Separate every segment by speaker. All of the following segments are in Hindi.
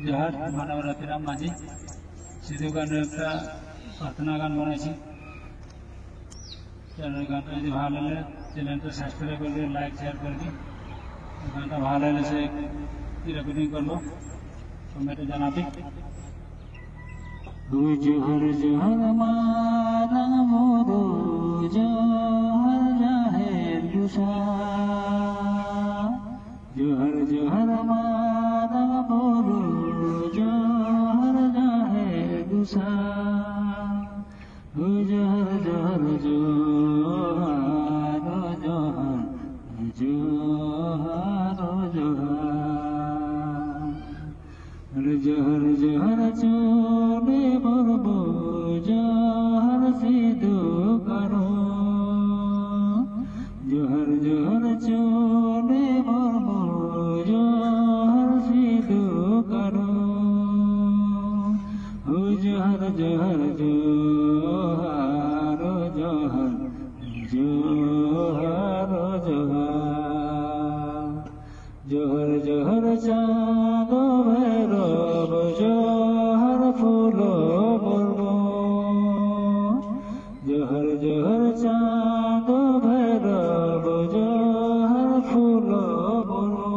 Speaker 1: जोहार मानव रतिराम माझी सिद्धू गान একটা প্রার্থনা গান বানাইছি চ্যানেল গানটা যদি ভালো লাগে চ্যানেলটা সাবস্ক্রাইব করবে লাইক শেয়ার করবে গানটা ভালো লাগলে সে রেকর্ডিং করবো কমেন্টে জানাবে जोहर जोहर मारा मोरो जोहर जाहिर गुसा जोहर जोहर मारा मोरो जोहर जाहिर गुसा जोहर जोहर जोहर जोहर जोहर जोहर जोहर जोहर चोले बरबो जोहर सिद्धू करो जोहर जोहर चोले बरबो जोहर सिद्धू करो जोहर जोहर जोहर जोहर जोहर जोहर जोहर चाँद भैरव जोहर फूलो बोलो जोहर जोहर चाँद भैरव जोहर फूलो बोलो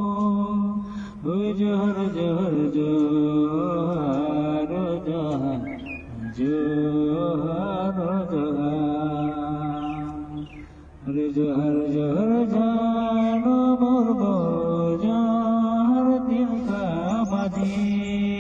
Speaker 1: जोहर जोहर जोहर जोहर जोहर जोहर जोहर जानो बोलो जोहर दिल का माझी